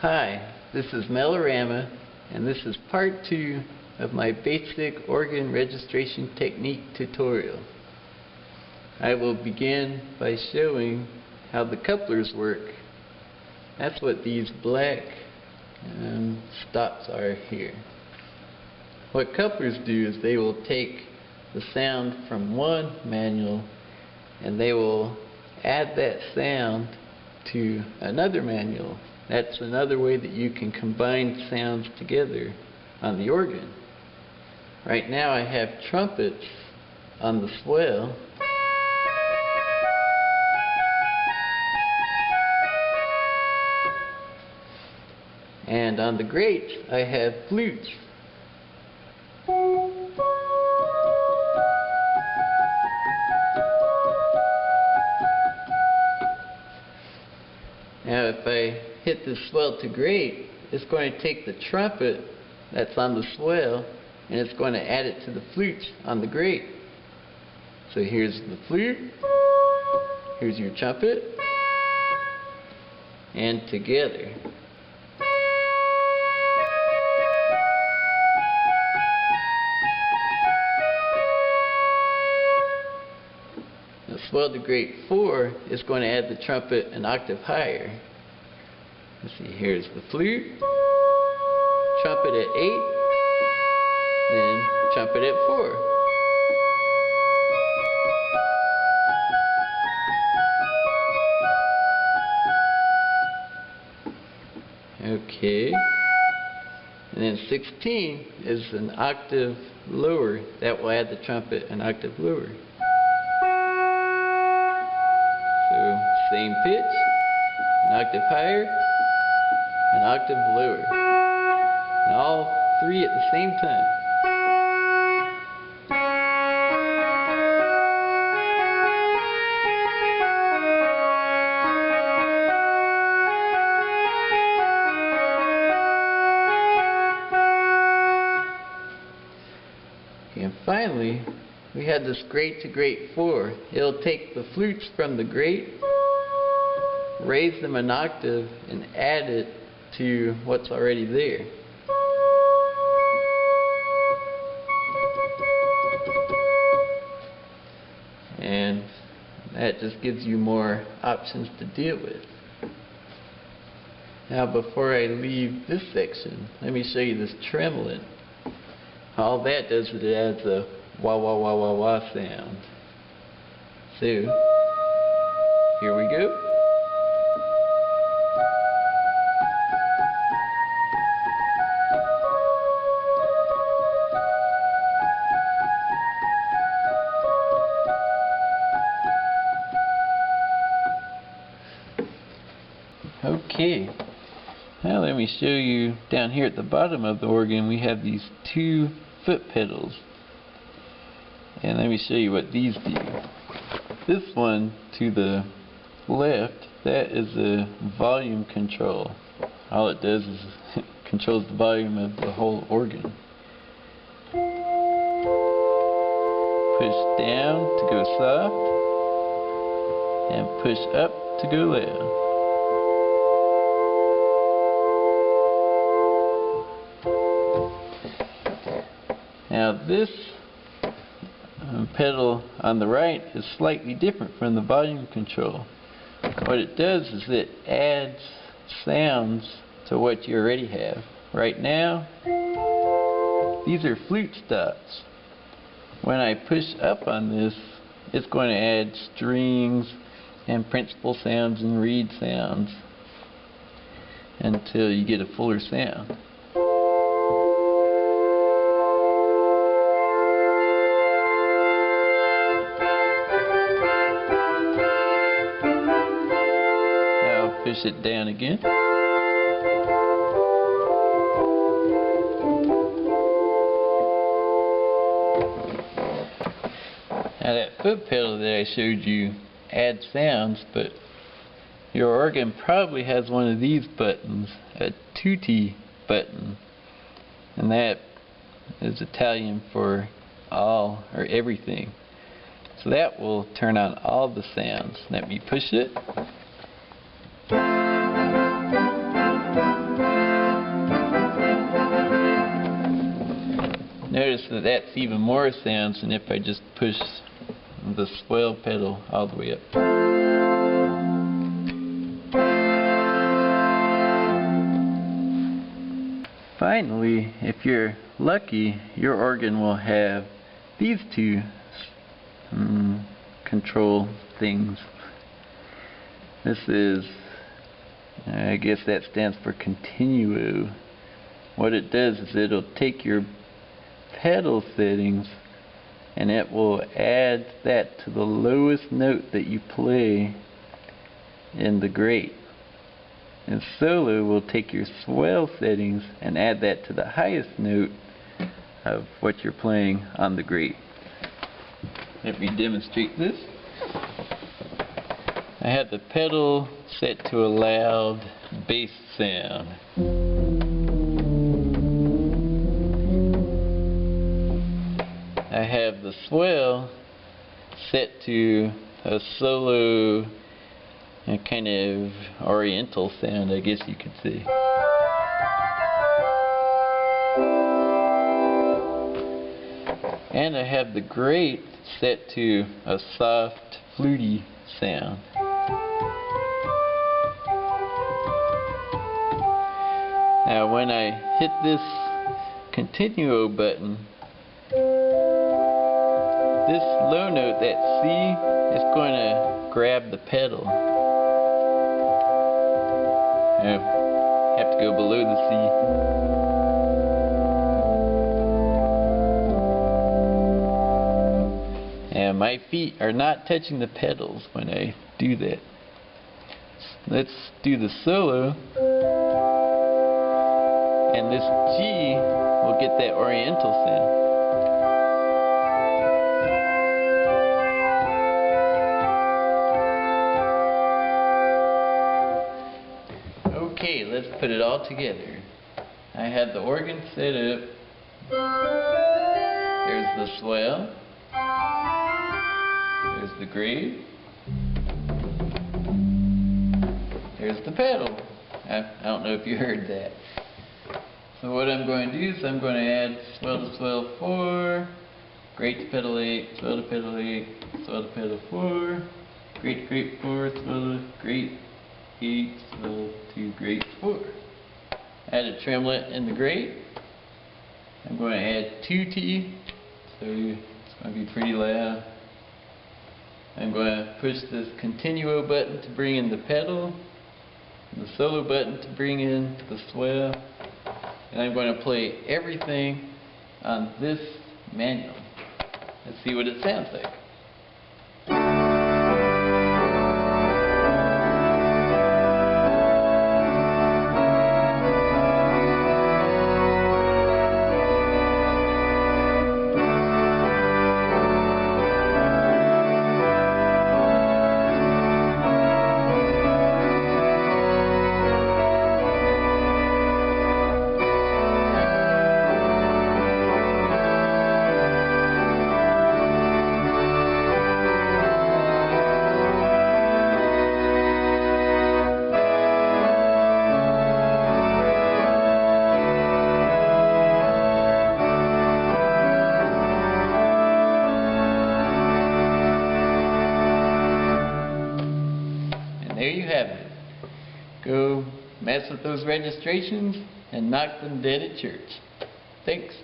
Hi, this is Melorama, and this is part 2 of my basic organ registration technique tutorial. I will begin by showing how the couplers work. That's what these black stops are here. What couplers do is they will take the sound from one manual and they will add that sound to another manual. That's another way that you can combine sounds together on the organ. Right now I have trumpets on the swell, and on the grates I have flutes. Now if I hit the swell to grate, it's going to take the trumpet that's on the swell and it's going to add it to the flutes on the grate. So here's the flute, here's your trumpet, and together. The swell to grate 4 is going to add the trumpet an octave higher. Let's see, here's the flute, trumpet at 8, then trumpet at 4. Okay, and then 16 is an octave lower. That will add the trumpet an octave lower. So same pitch, an octave higher, an octave lower. And all three at the same time. And finally, we had this grate to grate 4. It'll take the flutes from the grate, raise them an octave, and add it to what's already there. And that just gives you more options to deal with. Now before I leave this section, let me show you this tremoling. All that does is it adds a wah wah wah wah wah sound. So, here we go. Okay, now let me show you down here at the bottom of the organ we have these 2 foot pedals, and let me show you what these do. This one to the left, that is a volume control. All it does is it controls the volume of the whole organ. Push down to go soft and push up to go loud. Now this pedal on the right is slightly different from the volume control. What it does is it adds sounds to what you already have. Right now, these are flute stops. When I push up on this, it's going to add strings and principal sounds and reed sounds until you get a fuller sound. Push it down again. Now that foot pedal that I showed you adds sounds, but your organ probably has one of these buttons, a tutti button, and that is Italian for all or everything. So that will turn on all the sounds. Let me push it. notice that that's even more sounds than if I just push the swell pedal all the way up. Finally, if you're lucky, your organ will have these two control things. This is, I guess that stands for cont'o. What it does is it'll take your pedal settings and it will add that to the lowest note that you play in the grate. And solo will take your swell settings and add that to the highest note of what you're playing on the grate. Let me demonstrate this. I have the pedal set to a loud bass sound. I have the swell set to a solo kind of oriental sound, I guess you could say. And I have the grate set to a soft, fluty sound. Now when I hit this cont'o button, this low note, that C, is going to grab the pedal. I have to go below the C. And my feet are not touching the pedals when I do that. Let's do the solo. And this G will get that oriental sound. Okay, let's put it all together. I had the organ set up. There's the swell. There's the grave. There's the pedal. I don't know if you heard that. So what I'm going to do is I'm going to add swell to swell 4, grate to pedal 8, swell to pedal 8, swell to pedal 4, grate to grate 4, swell to grate 8, swell to grate 4. Add a tremolo in the grate. I'm going to add tutti, so it's going to be pretty loud. I'm going to push this cont'o button to bring in the pedal, the solo button to bring in the swell, and I'm going to play everything on this manual. Let's see what it sounds like. There you have it. Go mess with those registrations and knock them dead at church. Thanks.